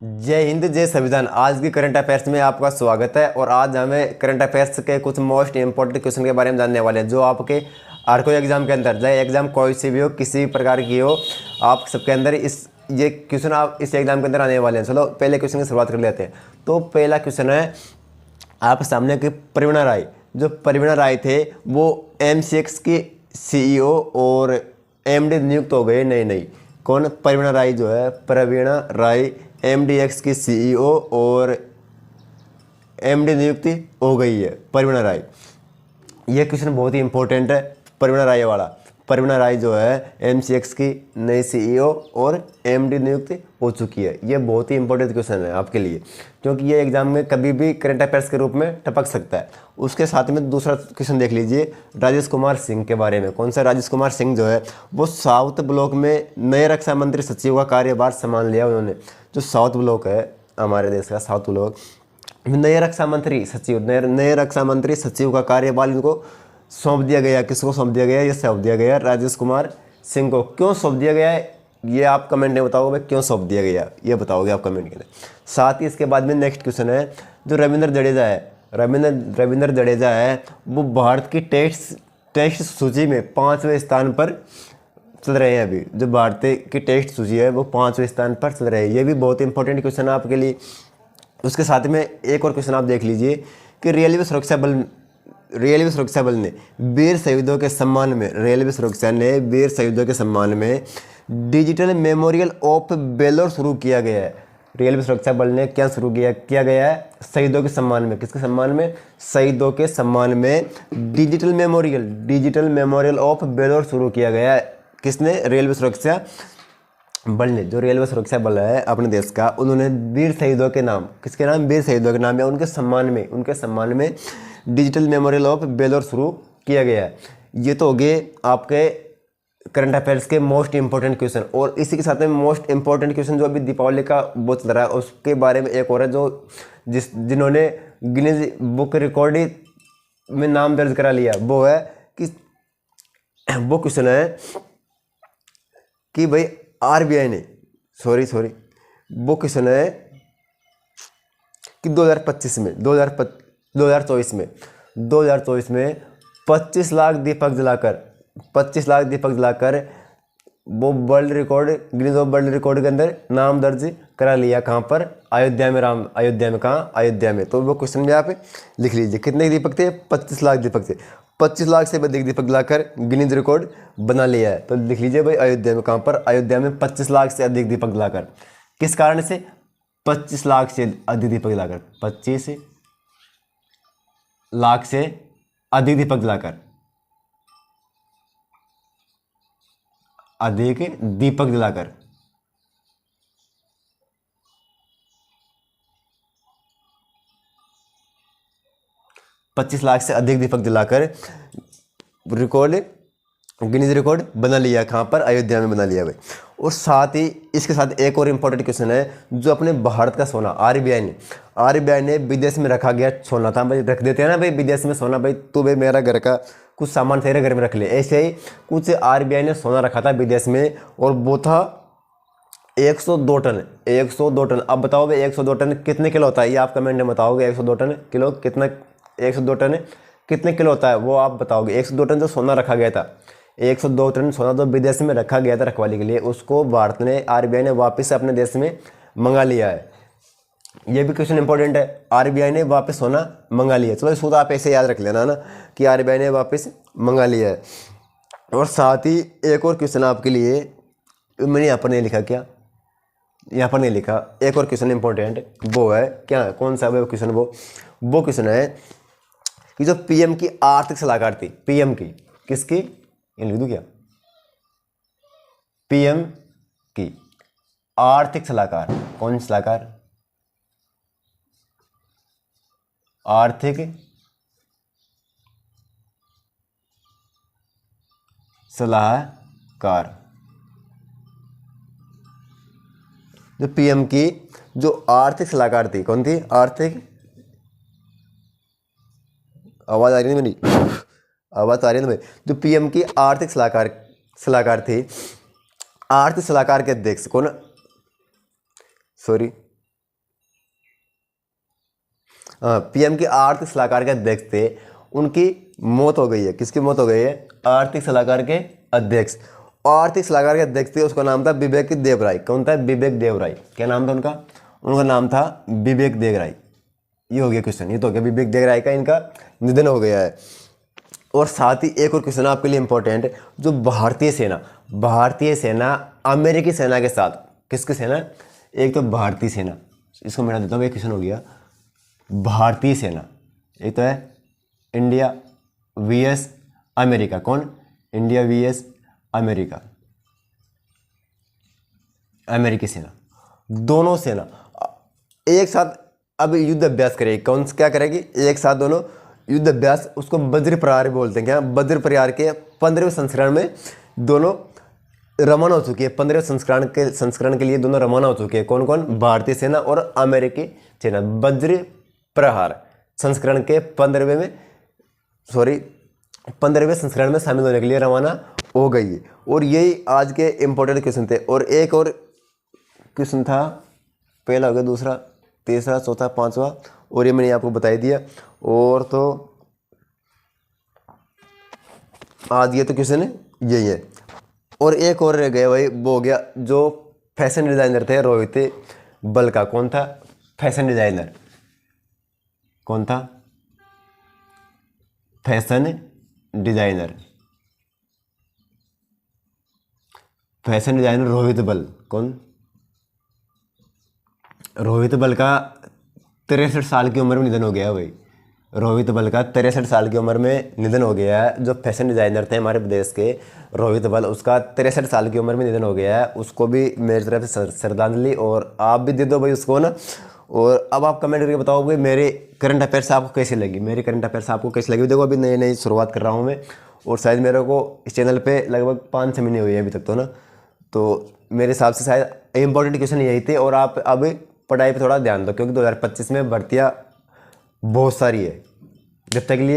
जय हिंद, जय संविधान। आज की करंट अफेयर्स में आपका स्वागत है। और आज हमें करंट अफेयर्स के कुछ मोस्ट इंपॉर्टेंट क्वेश्चन के बारे में जानने वाले हैं, जो आपके हर कोई एग्जाम के अंदर, चाहे एग्जाम कोई सी भी हो, किसी भी प्रकार की हो, आप सबके अंदर ये क्वेश्चन आप इस एग्जाम के अंदर आने वाले हैं। चलो पहले क्वेश्चन की शुरुआत कर लेते हैं। तो पहला क्वेश्चन है आप सामने कि प्रवीणा राय, जो प्रवीणा राय थे वो MCX की CEO और MD नियुक्त हो गए। नहीं, कौन? प्रवीणा राय जो है, प्रवीणा राय MDX की CEO और MD नियुक्ति हो गई है प्रवीणा राय। ये क्वेश्चन बहुत ही इंपॉर्टेंट है, प्रवीणा राय वाला। प्रवीणा राय जो है MCX की नई CEO और MD नियुक्ति हो चुकी है। ये बहुत ही इंपॉर्टेंट क्वेश्चन है आपके लिए, क्योंकि ये एग्जाम में कभी भी करंट अफेयर्स के रूप में टपक सकता है। उसके साथ में दूसरा क्वेश्चन देख लीजिए राजेश कुमार सिंह के बारे में। कौन सा? राजेश कुमार सिंह जो है वो साउथ ब्लॉक में नए रक्षा मंत्री सचिव का कार्यभार संभाल लिया उन्होंने। जो साउथ ब्लॉक है हमारे देश का, साउथ ब्लॉक, नए रक्षा मंत्री सचिव, नए रक्षा मंत्री सचिव का कार्यभार इनको सौंप दिया गया। किसको सौंप दिया गया? ये सौंप दिया गया राजेश कुमार सिंह को। क्यों सौंप दिया गया है ये आप कमेंट में बताओगे, भाई क्यों सौंप दिया गया, ये बताओगे आप कमेंट के अंदर। साथ ही इसके बाद में नेक्स्ट क्वेश्चन है, जो रविंद्र जडेजा है, रविंद्र जडेजा है वो भारत की टेस्ट सूची में 5वें स्थान पर चल रहे हैं। अभी जो भारतीय की टेस्ट सूची है वो 5वें स्थान पर चल रहे हैं। ये भी बहुत इंपॉर्टेंट क्वेश्चन है आपके लिए। उसके साथ में एक और क्वेश्चन आप देख लीजिए कि रेलवे सुरक्षा बल ने वीर शहीदों के सम्मान में, रेलवे सुरक्षा ने वीर शहीदों के सम्मान में डिजिटल मेमोरियल ऑफ वेलोर शुरू किया गया है। रेलवे सुरक्षा बल ने क्या शुरू किया गया है? शहीदों के सम्मान में। किसके सम्मान में? शहीदों के सम्मान में डिजिटल मेमोरियल ऑफ वेलोर शुरू किया गया है। किसने? रेलवे सुरक्षा बल ने। जो रेलवे सुरक्षा बल है अपने देश का, उन्होंने वीर शहीदों के नाम, किसके नाम? वीर शहीदों के नाम या उनके सम्मान में डिजिटल मेमोरियल ऑफ वेलोर शुरू किया गया है। ये तो हो गए आपके करंट अफेयर्स के मोस्ट इंपॉर्टेंट क्वेश्चन। और इसी के साथ में मोस्ट इंपॉर्टेंट क्वेश्चन जो अभी दीपावली का वो चल रहा है, उसके बारे में एक और है, जो जिन्होंने गिनीज बुक रिकॉर्ड में नाम दर्ज करा लिया। वो है कि वो क्वेश्चन है कि भाई RBI ने वो क्वेश्चन है कि 2024 में 25 लाख दीपक जलाकर वो गिनीज ऑफ वर्ल्ड रिकॉर्ड के अंदर नाम दर्ज करा लिया। कहाँ पर? अयोध्या में। कहाँ? अयोध्या में। तो वो क्वेश्चन भी आप लिख लीजिए। कितने दीपक थे? 25 लाख दीपक थे। 25 लाख से अधिक दीपक जलाकर गिनीज रिकॉर्ड बना लिया है। तो लिख लीजिए भाई अयोध्या में। कहाँ पर? अयोध्या में 25 लाख से अधिक दीपक जलाकर। किस कारण से? 25 लाख से अधिक दीपक जलाकर। 25 लाख से अधिक दीपक जलाकर। 25 लाख से अधिक दीपक जलाकर गिनीज रिकॉर्ड बना लिया। कहाँ पर? अयोध्या में बना लिया भाई। और साथ ही इसके साथ एक और इम्पोर्टेंट क्वेश्चन है, जो अपने भारत का सोना RBI ने विदेश में रखा गया सोना था, भाई रख देते हैं ना भाई विदेश में सोना, भाई तू भाई मेरा घर का कुछ सामान तेरे घर में रख ले। ऐसे ही कुछ RBI ने सोना रखा था विदेश में, और वो था 102 टन। अब बताओ भाई 102 टन कितने किलो होता है? ये आप कमेंट में बताओगे। 102 टन किलो कितना, 102 टन कितने किलो होता है वो आप बताओगे। 102 टन जो सोना रखा गया था, 102 टन सोना जो विदेश में रखा गया था रखवाली के लिए, उसको भारत ने, RBI ने वापस अपने देश में मंगा लिया है। ये भी क्वेश्चन इंपॉर्टेंट है, RBI ने वापस सोना मंगा लिया। चलो इसको तो आप ऐसे याद रख लेना ना कि RBI ने वापस मंगा लिया है। और साथ ही एक और क्वेश्चन आपके लिए, मैंने यहाँ पर नहीं लिखा, क्या यहाँ पर नहीं लिखा, एक और क्वेश्चन इंपॉर्टेंट वो है क्या? कौन सा वो क्वेश्चन? वो क्वेश्चन है कि जो PM की आर्थिक सलाहकार थी, PM की, किसकी? ये लिख दूं क्या? PM की आर्थिक सलाहकार। कौन सलाहकार? आर्थिक सलाहकार। जो PM की जो आर्थिक सलाहकार थी, कौन थी? आर्थिक, आवाज आ रही है मेरी? आवाज आ रही है ना भाई? जो PM की आर्थिक सलाहकार थी, आर्थिक सलाहकार के अध्यक्ष कौन? पीएम की आर्थिक सलाहकार के अध्यक्ष थे, उनकी मौत हो गई है। किसकी मौत हो गई है? आर्थिक सलाहकार के अध्यक्ष। आर्थिक सलाहकार के अध्यक्ष थे, उसका नाम था बिबेक देवराय। कौन था? बिबेक देवराय। क्या नाम था उनका? उनका नाम था बिबेक देवराय। ये हो गया क्वेश्चन, ये तो हो गया बिबेक देवराय का इनका निधन हो गया है। और साथ ही एक और क्वेश्चन आपके लिए इंपॉर्टेंट, जो भारतीय सेना अमेरिकी सेना के साथ, किसकी सेना? एक तो भारतीय सेना, इसको मिटा देता हूँ, एक क्वेश्चन हो गया भारतीय सेना। एक तो है इंडिया वीएस अमेरिका। कौन? इंडिया वीएस अमेरिका, अमेरिकी सेना। दोनों सेना एक साथ अब युद्ध अभ्यास करेगी। कौन क्या करेगी? एक साथ दोनों युद्ध अभ्यास, उसको वज्र प्रहार बोलते हैं। क्या? वज्र प्रहार के 15वें संस्करण में दोनों रवाना हो चुकी है। 15वें संस्करण के लिए दोनों रवाना हो चुके हैं। कौन कौन? भारतीय सेना और अमेरिकी सेना। वज्र प्रहार संस्करण के 15वें संस्करण में शामिल होने के लिए रवाना हो गई है। और यही आज के इंपॉर्टेंट क्वेश्चन थे। और एक और क्वेश्चन था, पहला हो गया, दूसरा, तीसरा, चौथा, पांचवा, और ये मैंने आपको बता ही दिया। और तो आज ये तो क्वेश्चन यही है। और एक और रह गया भाई, वो हो गया जो फैशन डिजाइनर थे रोहित बलका। कौन था? Fashion designer. कौन था? Fashion designer. Fashion designer Rohit बल। कौन? रोहित बल का 63 साल की उम्र में निधन हो गया है भाई। रोहित बल का 63 साल की उम्र में निधन हो गया है। जो फैशन डिजाइनर थे हमारे प्रदेश के, रोहित बल, उसका 63 साल की उम्र में निधन हो गया है। उसको भी मेरी तरफ से श्रद्धांजलि, और आप भी दे दो भाई उसको ना। और अब आप कमेंट करके बताओगे मेरे करंट अफेयर्स आपको कैसी लगी, मेरी करंट अफेयर्स आपको कैसी लगी। देखो अभी नई नई शुरुआत कर रहा हूँ मैं, और शायद मेरे को इस चैनल पे लगभग 5-6 महीने हुए हैं अभी तक तो ना। तो मेरे हिसाब से शायद इंपॉर्टेंट क्वेश्चन यही थे। और आप अब पढ़ाई पे थोड़ा ध्यान दो, क्योंकि 2025 में भर्तियाँ बहुत सारी है। जब तक के लिए